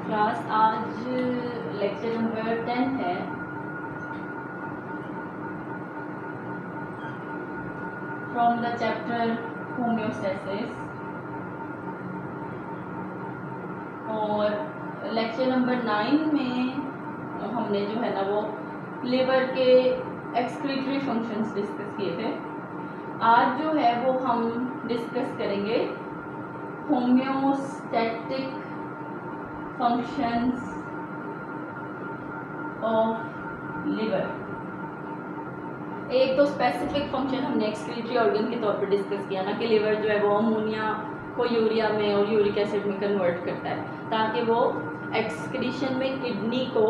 Class आज lecture number 10 है। From the chapter homeostasis, और लेक्चर नंबर 9 में हमने जो है ना वो लिवर के एक्सक्रीटरी फंक्शंस डिस्कस किए थे। आज जो है वो हम डिस्कस करेंगे होम्योस्टैटिक फंक्शंस ऑफ लिवर। एक तो स्पेसिफिक फंक्शन हमने एक्सक्रीटरी ऑर्गन के तौर पर डिस्कस किया ना कि लिवर जो है वो अमोनिया को यूरिया में और यूरिक एसिड में कन्वर्ट करता है ताकि वो एक्सक्रीशन में किडनी को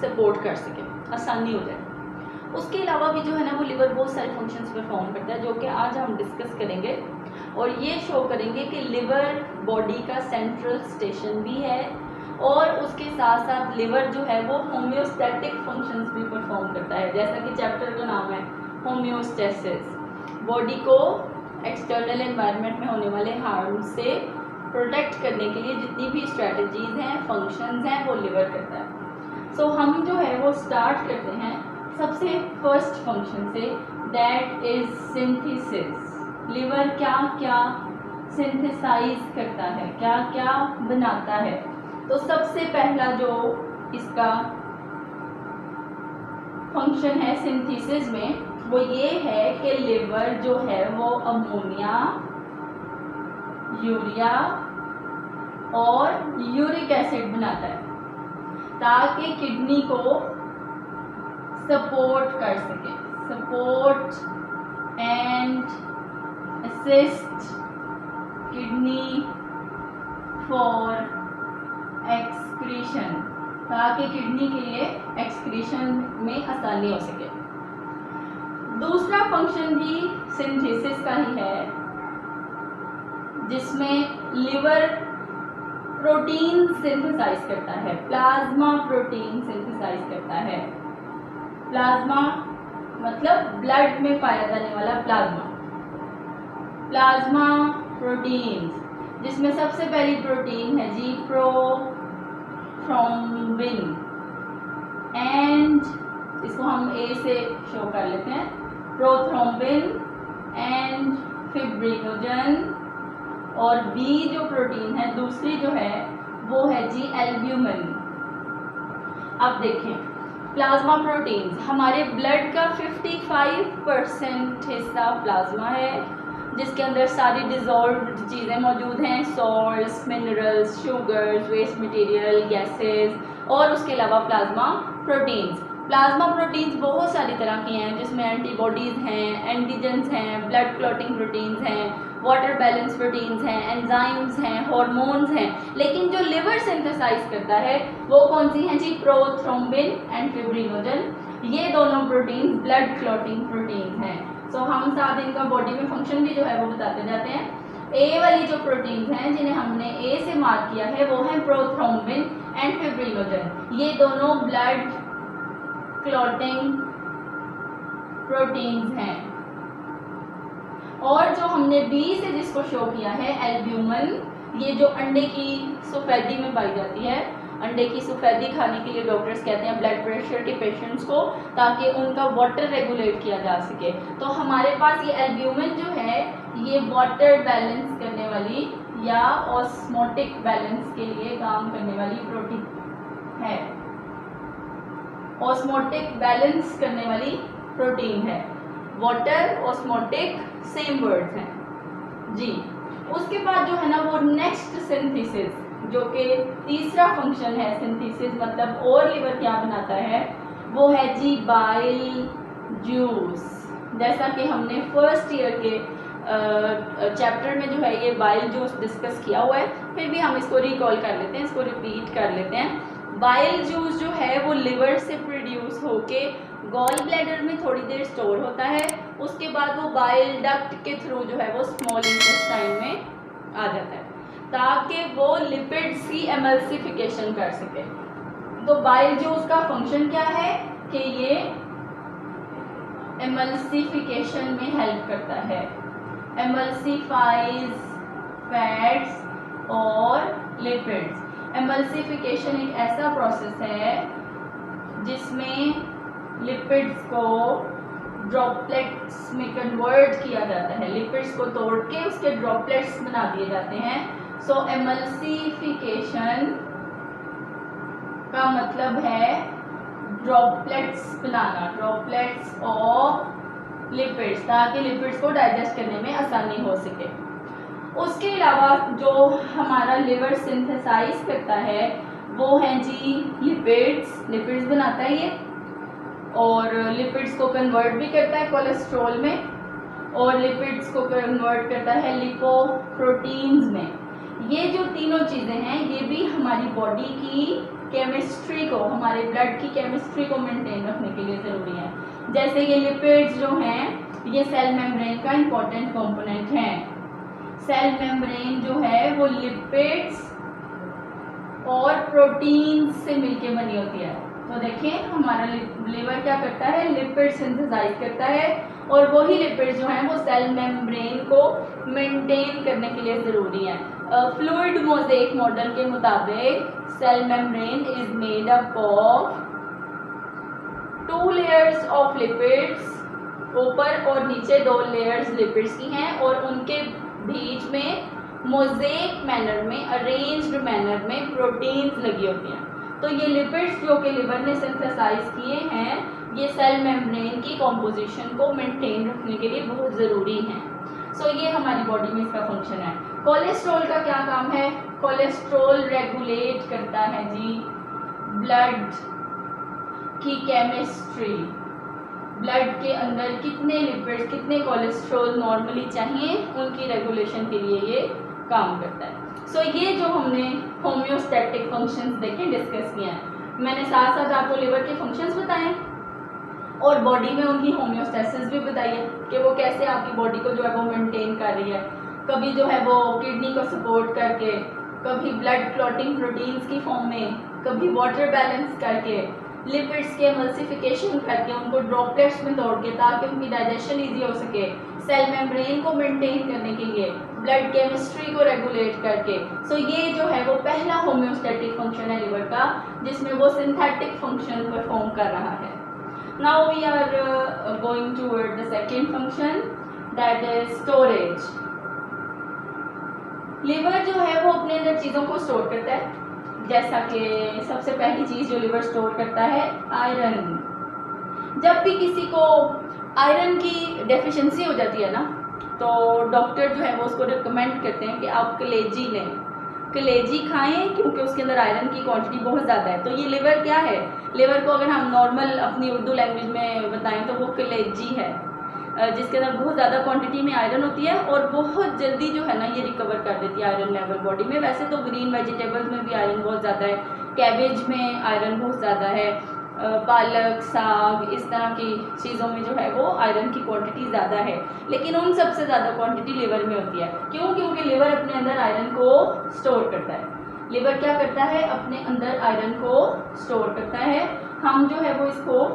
सपोर्ट कर सके, आसानी हो जाए। उसके अलावा भी जो है ना वो लिवर बहुत सारे फंक्शंस परफॉर्म करता है जो कि आज हम डिस्कस करेंगे और ये शो करेंगे कि लिवर बॉडी का सेंट्रल स्टेशन भी है और उसके साथ साथ लिवर जो है वो होम्योस्टैटिक फंक्शंस भी परफॉर्म करता है। जैसा कि चैप्टर का नाम है होम्योस्टेसिस, बॉडी को एक्सटर्नल एनवायरनमेंट में होने वाले हार्म से प्रोटेक्ट करने के लिए जितनी भी स्ट्रेटजीज हैं, फंक्शंस हैं, वो लिवर करता है। सो हम जो है वो स्टार्ट करते हैं सबसे फर्स्ट फंक्शन से, दैट इज सिंथेसिस। लिवर क्या क्या सिंथेसाइज करता है, क्या क्या बनाता है। तो सबसे पहला जो इसका फंक्शन है सिंथेसिस में वो ये है कि लिवर जो है वो अमोनिया, यूरिया और यूरिक एसिड बनाता है ताकि किडनी को सपोर्ट कर सके, support and assist kidney for excretion, ताकि किडनी के लिए एक्सक्रीशन में आसानी हो सके। दूसरा फंक्शन भी सिंथेसिस का ही है जिसमें लिवर प्रोटीन सिंथेसाइज करता है, प्लाज्मा प्रोटीन सिंथेसाइज करता है। प्लाज्मा मतलब ब्लड में पाया जाने वाला प्लाज्मा, प्लाज्मा प्रोटीन्स, जिसमें सबसे पहली प्रोटीन है जी प्रोथ्रोम्बिन, एंड इसको हम ए से शो कर लेते हैं, प्रोथ्रोम्बिन एंड फिब्रिनोजन। और बी जो प्रोटीन है दूसरी जो है वो है जी एल्ब्यूमिन। अब देखें, प्लाज्मा प्रोटीन्स, हमारे ब्लड का 55% हिस्सा प्लाज्मा है जिसके अंदर सारी डिजॉल्व्ड चीज़ें मौजूद हैं, salts, minerals, sugars, waste material, gases, और उसके अलावा प्लाज्मा प्रोटीन्स। प्लाज्मा प्रोटीन्स बहुत सारी तरह की हैं जिसमें एंटीबॉडीज़ हैं, एंटीजेंस हैं, ब्लड क्लॉटिंग प्रोटीन्स हैं, वाटर बैलेंस प्रोटीन्स हैं, एंजाइम्स हैं, हार्मोन्स हैं। लेकिन जो लिवर सिंथेसाइज करता है वो कौन सी हैं जी, प्रोथ्रोम्बिन एंड फिब्रिनोजन। ये दोनों प्रोटीन्स ब्लड क्लॉटिंग प्रोटीन्स हैं। सो हम साथ इनका बॉडी में फंक्शन भी जो है वो बताते जाते हैं। ए वाली जो प्रोटीन्स हैं जिन्हें हमने ए से मार्क किया है वो हैं प्रोथ्रोम्बिन एंड फिब्रिनोजन। ये दोनों ब्लड क्लॉटिंग प्रोटीन्स हैं। और जो हमने बी से जिसको शो किया है एल्ब्यूमिन, ये जो अंडे की सफेदी में पाई जाती है, अंडे की सफेदी खाने के लिए डॉक्टर्स कहते हैं ब्लड प्रेशर के पेशेंट्स को, ताकि उनका वाटर रेगुलेट किया जा सके। तो हमारे पास ये एल्ब्यूमिन जो है ये वाटर बैलेंस करने वाली या ऑस्मोटिक बैलेंस के लिए काम करने वाली प्रोटीन है, ऑस्मोटिक बैलेंस करने वाली प्रोटीन है। वाटर, ऑस्मोटिक सेम वर्ड्स हैं जी। उसके बाद जो है ना वो नेक्स्ट सिंथेसिस, जो कि तीसरा फंक्शन है सिंथेसिस, मतलब और लिवर क्या बनाता है, वो है जी बाइल जूस। जैसा कि हमने फर्स्ट ईयर के चैप्टर में जो है ये बाइल जूस डिस्कस किया हुआ है, फिर भी हम इसको रिकॉल कर लेते हैं, इसको रिपीट कर लेते हैं। बाइल जूस जो है वो लिवर से प्रोड्यूस होके गॉल ब्लैडर में थोड़ी देर स्टोर होता है, उसके बाद वो बाइल डक्ट के थ्रू जो है वो स्मॉल इंटेस्टाइन में आ जाता है ताकि वो लिपिड्स की एमल्सिफिकेशन कर सके। तो बाइल जूस का फंक्शन क्या है कि ये एमल्सिफिकेशन में हेल्प करता है, एमल्सिफाइज फैट्स और लिपिड्स। एमल्सिफिकेशन एक ऐसा प्रोसेस है जिसमें लिपिड्स को ड्रॉपलेट्स में कन्वर्ट किया जाता है, लिपिड्स को तोड़ के उसके ड्रॉपलेट्स बना दिए जाते हैं। सो एमल्सिफिकेशन का मतलब है droplets banana, droplets of lipids, ताकि लिपिड्स को डाइजेस्ट करने में आसानी हो सके। उसके अलावा जो हमारा लिवर सिंथेसाइज करता है वो है जी लिपिड्स, लिपिड्स बनाता है ये, और लिपिड्स को कन्वर्ट भी करता है कोलेस्ट्रॉल में, और लिपिड्स को कन्वर्ट करता है लिपोप्रोटीन्स में। ये जो तीनों चीज़ें हैं ये भी हमारी बॉडी की केमिस्ट्री को, हमारे ब्लड की केमिस्ट्री को मेंटेन रखने के लिए ज़रूरी है। जैसे ये लिपिड्स जो हैं ये सेल मेम्ब्रेन का इम्पोर्टेंट कंपोनेंट है। सेल मेम्ब्रेन जो है वो लिपिड्स और प्रोटीन से मिलके बनी होती है। तो देखिए हमारा लिवर क्या करता है, लिपिड सिंथेसाइज करता है, और वही लिपिड्स जो हैं वो सेल मेम्ब्रेन को मेंटेन करने के लिए ज़रूरी है। फ्लूइड मोज़ेक मॉडल के मुताबिक cell membrane is made up of 2 layers of lipids, ऊपर और नीचे 2 लेयर्स लिपिड्स की हैं, और उनके बीच में मोज़ेक मैनर में, अरेंज्ड मैनर में प्रोटीन्स लगी होती हैं। तो ये लिपिड्स जो कि लिवर ने सिंथेसाइज किए हैं ये सेल मेम्ब्रेन की कॉम्पोजिशन को मेंटेन रखने के लिए बहुत ज़रूरी हैं। सो ये हमारी बॉडी में इसका फंक्शन है। कोलेस्ट्रॉल का क्या काम है, कोलेस्ट्रॉल रेगुलेट करता है जी ब्लड की केमिस्ट्री, ब्लड के अंदर कितने लिपिड्स, कितने कोलेस्ट्रॉल नॉर्मली चाहिए, उनकी रेगुलेशन के लिए ये काम करता है। सो ये जो हमने होम्योस्टैटिक फंक्शंस देखे, डिस्कस किए हैं, मैंने साथ साथ आपको लिवर के फंक्शंस बताए और बॉडी में उनकी होम्योस्टेसिस भी बताई है कि वो कैसे आपकी बॉडी को जो है वो मेंटेन कर रही है। कभी जो है वो किडनी को सपोर्ट करके, कभी ब्लड क्लॉटिंग प्रोटीन्स की फॉर्म में, कभी वाटर बैलेंस करके, लिपिड्स के एमल्सिफिकेशन करके, उनको ड्रॉपलेट्स में तोड़ के ताकि उनकी डाइजेशन ईजी हो सके, सेल मेम्ब्रेन को मेंटेन करने के लिए, ब्लड केमिस्ट्री को रेगुलेट करके। सो ये जो है वो पहला होम्योस्टैटिक फंक्शन है लिवर का, जिसमें वो सिंथेटिक फंक्शन परफॉर्म कर रहा है। Now we are going toward the second function, that is storage. Liver जो है वो अपने अंदर चीज़ों को स्टोर करता है, जैसा कि सबसे पहली चीज़ जो लिवर स्टोर करता है आयरन। जब भी किसी को आयरन की डेफिशिएंसी हो जाती है ना, तो डॉक्टर जो है वो उसको रिकमेंड करते हैं कि आप कलेजी लें, कलेजी खाएं, क्योंकि उसके अंदर आयरन की क्वांटिटी बहुत ज़्यादा है। तो ये लिवर क्या है, लिवर को अगर हम नॉर्मल अपनी उर्दू लैंग्वेज में बताएं तो वो कलेजी है, जिसके अंदर बहुत ज़्यादा क्वांटिटी में आयरन होती है और बहुत जल्दी जो है ना ये रिकवर कर देती है आयरन लेवल बॉडी में। वैसे तो ग्रीन वेजिटेबल्स में भी आयरन बहुत ज़्यादा है, कैबेज में आयरन बहुत ज़्यादा है, पालक, साग, इस तरह की चीज़ों में जो है वो आयरन की क्वांटिटी ज़्यादा है, लेकिन उन सबसे ज़्यादा क्वांटिटी लिवर में होती है। क्यों? क्योंकि लिवर अपने अंदर आयरन को स्टोर करता है। लिवर क्या करता है, अपने अंदर आयरन को स्टोर करता है। हम जो है वो इसको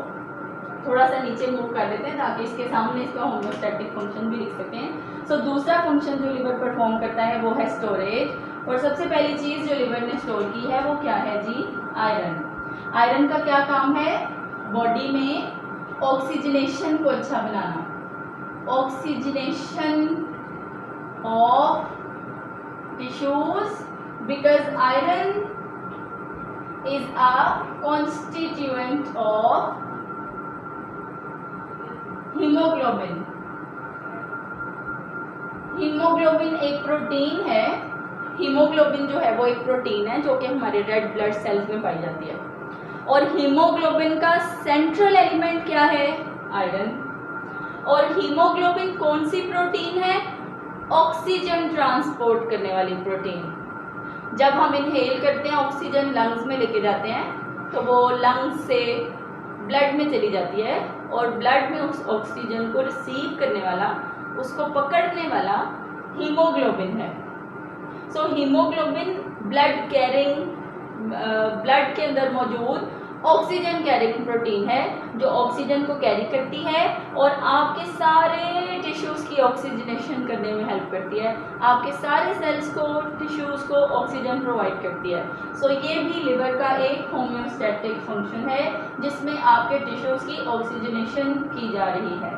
थोड़ा सा नीचे मूव कर लेते हैं ताकि इसके सामने इसका होम्योस्टैटिक फंक्शन भी लिख सकें। सो दूसरा फंक्शन जो लिवर परफॉर्म करता है वो है स्टोरेज। और सबसे पहली चीज़ जो लिवर ने स्टोर की है वो क्या है जी, आयरन। आयरन का क्या काम है, बॉडी में ऑक्सीजनेशन को अच्छा बनाना, oxygenation of tissues, because iron is a constituent of haemoglobin. Haemoglobin एक प्रोटीन है, हीमोग्लोबिन जो है वो एक प्रोटीन है जो कि हमारे रेड ब्लड सेल्स में पाई जाती है। और हीमोग्लोबिन का सेंट्रल एलिमेंट क्या है, आयरन। और हीमोग्लोबिन कौन सी प्रोटीन है, ऑक्सीजन ट्रांसपोर्ट करने वाली प्रोटीन। जब हम इनहेल करते हैं ऑक्सीजन लंग्स में लेके जाते हैं तो वो लंग्स से ब्लड में चली जाती है और ब्लड में उस ऑक्सीजन को रिसीव करने वाला, उसको पकड़ने वाला हीमोग्लोबिन है। So haemoglobin blood carrying, blood के अंदर मौजूद ऑक्सीजन कैरिंग प्रोटीन है जो ऑक्सीजन को कैरी करती है और आपके सारे टिश्यूज़ की ऑक्सीजनेशन करने में हेल्प करती है, आपके सारे सेल्स को, टिश्यूज़ को ऑक्सीजन प्रोवाइड करती है। सो ये भी लिवर का एक होम्योस्टैटिक फंक्शन है जिसमें आपके टिश्यूज़ की ऑक्सीजनेशन की जा रही है।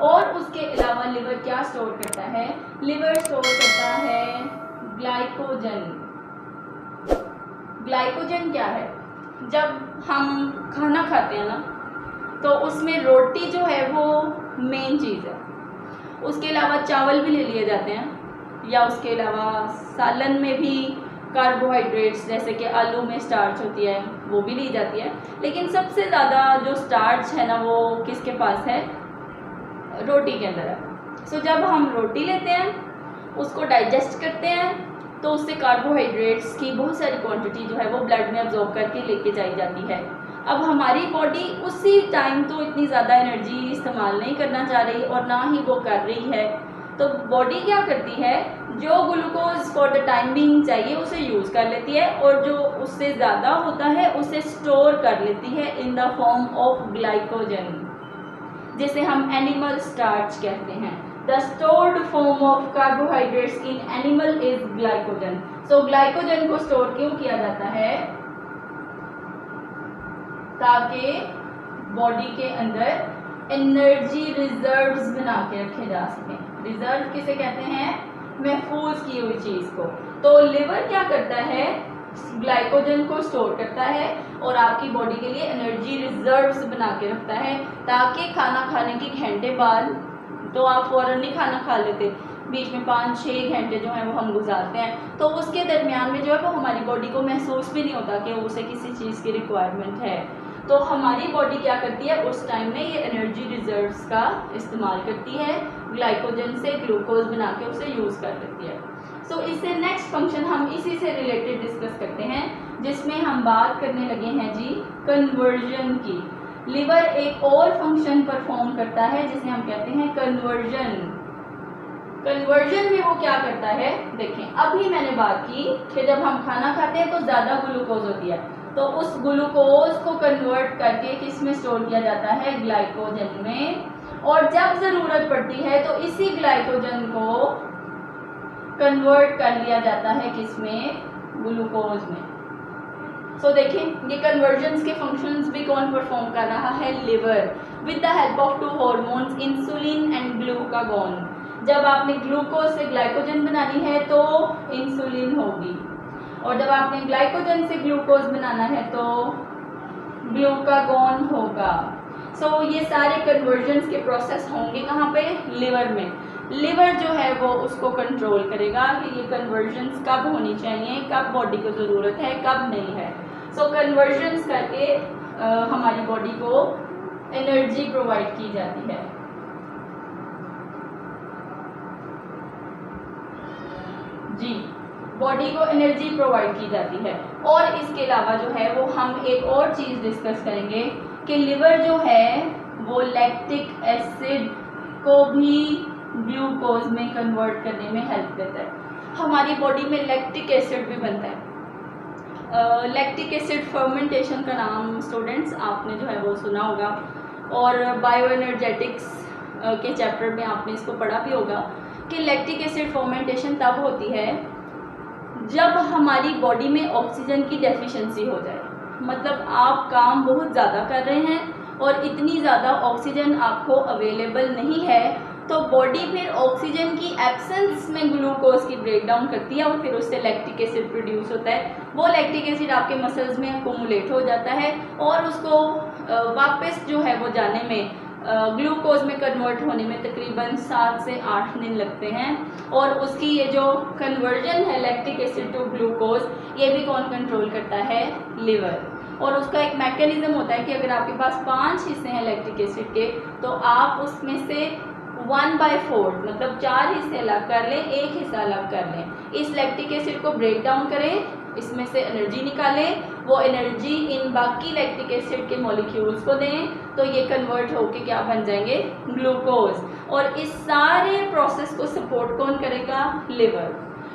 और उसके अलावा लिवर क्या स्टोर करता है? लिवर स्टोर करता है ग्लाइकोजन। ग्लाइकोजन क्या है? जब हम खाना खाते हैं ना तो उसमें रोटी जो है वो मेन चीज़ है, उसके अलावा चावल भी ले लिए जाते हैं या उसके अलावा सालन में भी कार्बोहाइड्रेट्स जैसे कि आलू में स्टार्च होती है वो भी ली जाती है, लेकिन सबसे ज़्यादा जो स्टार्च है ना वो किसके पास है? रोटी के अंदर है। सो जब हम रोटी लेते हैं उसको डाइजेस्ट करते हैं तो उससे कार्बोहाइड्रेट्स की बहुत सारी क्वांटिटी जो है वो ब्लड में अब्जॉर्ब करके लेके जाई जाती है। अब हमारी बॉडी उसी टाइम तो इतनी ज़्यादा एनर्जी इस्तेमाल नहीं करना चाह रही और ना ही वो कर रही है, तो बॉडी क्या करती है, जो glucose for the time being चाहिए उसे यूज़ कर लेती है और जो उससे ज़्यादा होता है उसे स्टोर कर लेती है in the form of glycogen, जिसे हम एनिमल स्टार्च कहते हैं। The stored form of carbohydrates in animal is glycogen. So glycogen को स्टोर क्यों किया जाता है? ताकि बॉडी के अंदर एनर्जी रिजर्व्स बना के रखे जा सकें। रिजर्व किसे कहते हैं? महफूज की हुई चीज को। तो लिवर क्या करता है? ग्लाइकोजन को स्टोर करता है और आपकी बॉडी के लिए एनर्जी रिजर्व्स बना के रखता है ताकि खाना खाने के घंटे बाद तो आप फ़ौरन नहीं खाना खा लेते, बीच में 5-6 घंटे जो है वो हम गुजारते हैं, तो उसके दरमियान में जो है वो हमारी बॉडी को महसूस भी नहीं होता कि उसे किसी चीज़ की रिक्वायरमेंट है। तो हमारी बॉडी क्या करती है उस टाइम में? ये एनर्जी रिजर्व्स का इस्तेमाल करती है, ग्लाइकोजन से ग्लूकोज बना के उसे यूज़ कर लेती है। सो इससे नेक्स्ट फंक्शन हम इसी से रिलेटेड डिस्कस करते हैं जिसमें हम बात करने लगे हैं जी कन्वर्जन की। लिवर एक और फंक्शन परफॉर्म करता है जिसे हम कहते हैं कन्वर्जन। कन्वर्जन में वो क्या करता है? देखें, अभी मैंने बात की कि जब हम खाना खाते हैं तो ज़्यादा ग्लूकोज होती है, तो उस ग्लूकोज को कन्वर्ट करके किस में स्टोर किया जाता है? ग्लाइकोजन में। और जब ज़रूरत पड़ती है तो इसी ग्लाइकोजन को कन्वर्ट कर लिया जाता है किस में? ग्लूकोज में। सो देखें, ये कन्वर्जन्स के फंक्शंस भी कौन परफॉर्म कर रहा है? Liver, with the help of 2 hormones insulin and glucagon. जब आपने ग्लूकोज से ग्लाइकोजन बनानी है तो इंसुलिन होगी, और जब आपने ग्लाइकोजन से ग्लूकोज बनाना है तो ग्लूकागॉन होगा। सो ये सारे कन्वर्जन्स के प्रोसेस होंगे कहाँ पे? लिवर में। लिवर जो है वो उसको कंट्रोल करेगा कि ये कन्वर्जन्स कब होनी चाहिए, कब बॉडी को ज़रूरत है, कब नहीं है। सो कन्वर्जन्स करके हमारी बॉडी को एनर्जी प्रोवाइड की जाती है। जी, बॉडी को एनर्जी प्रोवाइड की जाती है। और इसके अलावा जो है वो हम एक और चीज़ डिस्कस करेंगे कि लिवर जो है वो लैक्टिक एसिड को भी ग्लूकोज में कन्वर्ट करने में हेल्प देता है। हमारी बॉडी में लैक्टिक एसिड भी बनता है। लैक्टिक एसिड फर्मेंटेशन का नाम स्टूडेंट्स आपने जो है वो सुना होगा, और बायो एनर्जेटिक्स के चैप्टर में आपने इसको पढ़ा भी होगा कि लैक्टिक एसिड फर्मेंटेशन तब होती है जब हमारी बॉडी में ऑक्सीजन की डेफिशिएंसी हो जाए। मतलब आप काम बहुत ज़्यादा कर रहे हैं और इतनी ज़्यादा ऑक्सीजन आपको अवेलेबल नहीं है, तो बॉडी फिर ऑक्सीजन की एब्सेंस में ग्लूकोज की ब्रेकडाउन करती है और फिर उससे लैक्टिक एसिड प्रोड्यूस होता है। वो लैक्टिक एसिड आपके मसल्स में अकोमुलेट हो जाता है और उसको वापस जो है वो जाने में ग्लूकोज में कन्वर्ट होने में तकरीबन 7 से 8 दिन लगते हैं। और उसकी ये जो कन्वर्जन है लैक्टिक एसिड टू ग्लूकोज, ये भी कौन कंट्रोल करता है? लिवर। और उसका एक मैकेनिज्म होता है कि अगर आपके पास 5 हिस्से हैं लैक्टिक एसिड के, तो आप उसमें से 1/4 मतलब 4 हिस्से अलग कर लें, 1 हिस्सा अलग कर लें। इस लैक्टिक एसिड को ब्रेक डाउन करें, इसमें से एनर्जी निकालें, वो एनर्जी इन बाकी लैक्टिक एसिड के मॉलिक्यूल्स को दें, तो ये कन्वर्ट होके क्या बन जाएंगे? ग्लूकोज। और इस सारे प्रोसेस को सपोर्ट कौन करेगा? लिवर।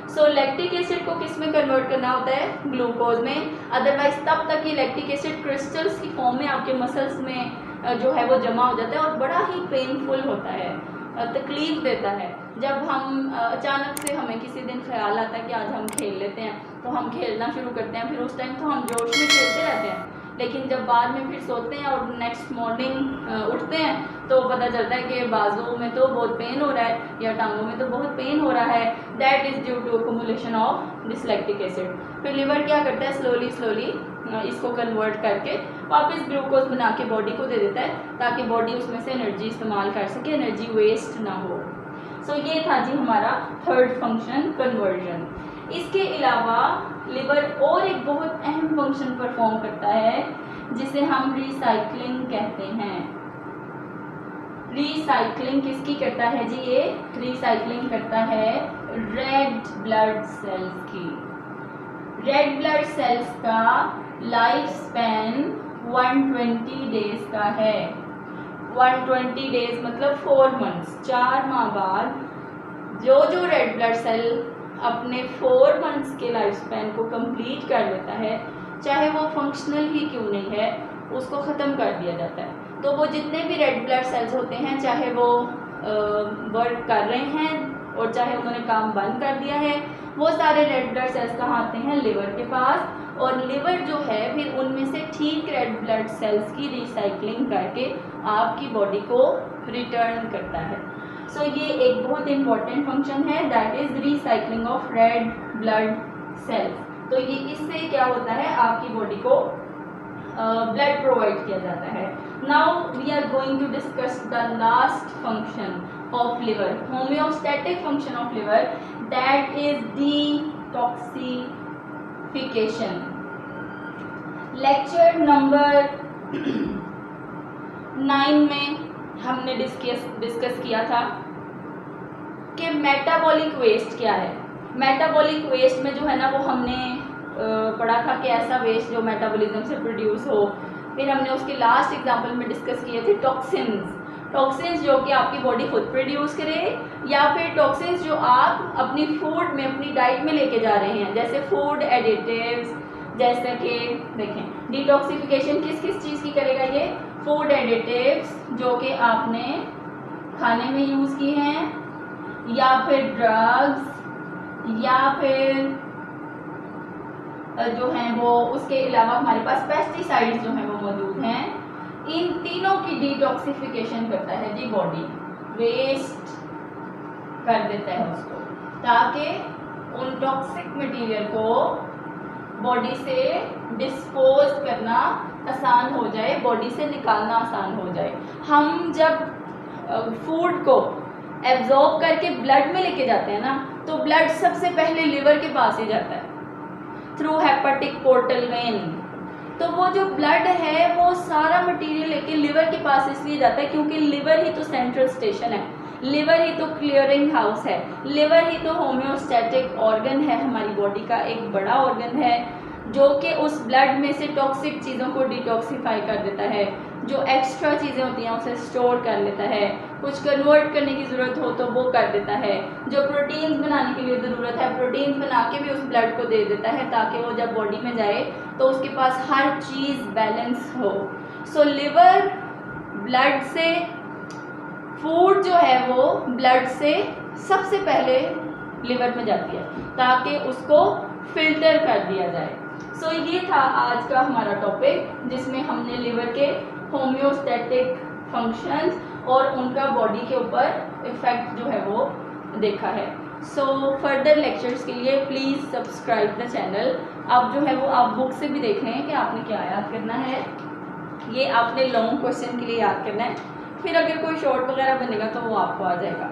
सो लैक्टिक एसिड को किस में कन्वर्ट करना होता है? ग्लूकोज में। अदरवाइज तब तक ये लैक्टिक एसिड क्रिस्टल्स की फॉर्म में आपके मसल्स में जो है वो जमा हो जाता है और बड़ा ही पेनफुल होता है, तकलीफ देता है। जब हम अचानक से हमें किसी दिन ख्याल आता है कि आज हम खेल लेते हैं, तो हम खेलना शुरू करते हैं, फिर उस टाइम तो हम जोश में खेलते रहते हैं, लेकिन जब बाद में फिर सोते हैं और नेक्स्ट मॉर्निंग उठते हैं तो पता चलता है कि बाजू में तो बहुत पेन हो रहा है या टांगों में तो बहुत पेन हो रहा है। That is due to accumulation of this lactic acid. फिर लिवर क्या करता है? स्लोली स्लोली इसको कन्वर्ट करके वापस ग्लूकोज बना के बॉडी को दे देता है, ताकि बॉडी उसमें से एनर्जी इस्तेमाल कर सके, एनर्जी वेस्ट ना हो। सो ये था जी हमारा थर्ड फंक्शन, कन्वर्जन। इसके अलावा लिवर और एक बहुत अहम फंक्शन परफॉर्म करता है जिसे हम रिसाइकलिंग कहते हैं। रिसाइकलिंग किसकी करता है जी? ये रिसाइकलिंग करता है रेड ब्लड सेल्स की। रेड ब्लड सेल्स का लाइफ स्पैन 120 डेज का है। 120 डेज मतलब 4 मंथ्स, 4 माह बाद जो रेड ब्लड सेल अपने 4 मंथ्स के लाइफ स्पैन को कंप्लीट कर लेता है, चाहे वो फंक्शनल ही क्यों नहीं है, उसको ख़त्म कर दिया जाता है। तो वो जितने भी रेड ब्लड सेल्स होते हैं, चाहे वो वर्क कर रहे हैं और चाहे उन्होंने काम बंद कर दिया है, वो सारे रेड ब्लड सेल्स कहाँ आते हैं? लिवर के पास। और लिवर जो है फिर उनमें से ठीक रेड ब्लड सेल्स की रिसाइकलिंग करके आपकी बॉडी को रिटर्न करता है। सो ये एक बहुत इंपॉर्टेंट फंक्शन है, that is recycling of red blood cells. तो ये इससे क्या होता है? आपकी बॉडी को ब्लड प्रोवाइड किया जाता है। Now we are going to discuss the last function of liver, homeostatic function of liver, that is detoxification. Lecture number 9 में हमने डिस्कस किया था कि मेटाबॉलिक वेस्ट क्या है। मेटाबॉलिक वेस्ट में जो है ना, वो हमने पढ़ा था कि ऐसा वेस्ट जो मेटाबॉलिज्म से प्रोड्यूस हो। फिर हमने उसके लास्ट एग्जांपल में डिस्कस किए थे टॉक्सिन्स। टॉक्सिन्स जो कि आपकी बॉडी खुद प्रोड्यूस करे, या फिर टॉक्सिन्स जो आप अपनी फूड में, अपनी डाइट में लेके जा रहे हैं, जैसे फूड एडिटिव्स। जैसे कि देखें, डिटॉक्सिफिकेशन किस किस चीज़ की करेगा ये? फूड एडिटिव्स जो कि आपने खाने में यूज़ किए हैं, या फिर ड्रग्स, या फिर जो हैं वो, उसके अलावा हमारे पास पेस्टिसाइड्स जो हैं वो मौजूद हैं। इन तीनों की डिटॉक्सिफिकेशन करता है जी बॉडी, वेस्ट कर देता है उसको, ताकि उन टॉक्सिक मटेरियल को बॉडी से डिस्पोज करना आसान हो जाए, बॉडी से निकालना आसान हो जाए। हम जब फूड को एब्जॉर्ब करके ब्लड में लेके जाते हैं ना, तो ब्लड सबसे पहले लिवर के पास ही जाता है थ्रू हेपेटिक पोर्टल वेन। तो वो जो ब्लड है वो सारा मटेरियल लेके लिवर के पास इसलिए जाता है क्योंकि लिवर ही तो सेंट्रल स्टेशन है, लिवर ही तो क्लियरिंग हाउस है, लिवर ही तो होम्योस्टैटिक ऑर्गन है, हमारी बॉडी का एक बड़ा ऑर्गन है जो कि उस ब्लड में से टॉक्सिक चीज़ों को डिटॉक्सिफाई कर देता है। जो एक्स्ट्रा चीज़ें होती हैं उसे स्टोर कर लेता है, कुछ कन्वर्ट करने की ज़रूरत हो तो वो कर देता है, जो प्रोटीन्स बनाने के लिए ज़रूरत है प्रोटीन्स बना के भी उस ब्लड को दे देता है, ताकि वो जब बॉडी में जाए तो उसके पास हर चीज़ बैलेंस हो। सो लिवर ब्लड से, फूड जो है वो ब्लड से सबसे पहले लिवर में जाती है ताकि उसको फिल्टर कर दिया जाए। सो ये था आज का हमारा टॉपिक, जिसमें हमने लिवर के होम्योस्टैटिक फंक्शंस और उनका बॉडी के ऊपर इफेक्ट जो है वो देखा है। सो फर्दर लेक्चर्स के लिए प्लीज़ सब्सक्राइब द चैनल। आप जो है वो आप बुक से भी देख लें कि आपने क्या याद करना है। ये आपने लॉन्ग क्वेश्चन के लिए याद करना है, फिर अगर कोई शॉर्ट वगैरह बनेगा तो वो आपको आ जाएगा।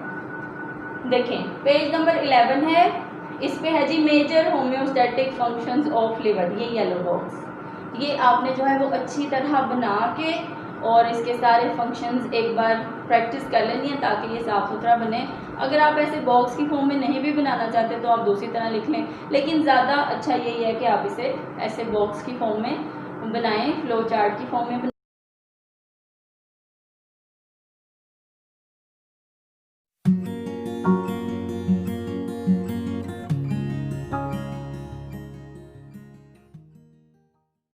देखें पेज नंबर 11 है, इस पे है जी major homeostatic functions of liver, ये येलो बॉक्स। ये आपने जो है वो अच्छी तरह बना के और इसके सारे फंक्शंस एक बार प्रैक्टिस कर लेनी है ताकि ये साफ़ सुथरा बने। अगर आप ऐसे बॉक्स की फॉर्म में नहीं भी बनाना चाहते तो आप दूसरी तरह लिख लें, लेकिन ज़्यादा अच्छा यही है कि आप इसे ऐसे बॉक्स की फॉर्म में बनाएं, फ्लो चार्ट की फॉर्म में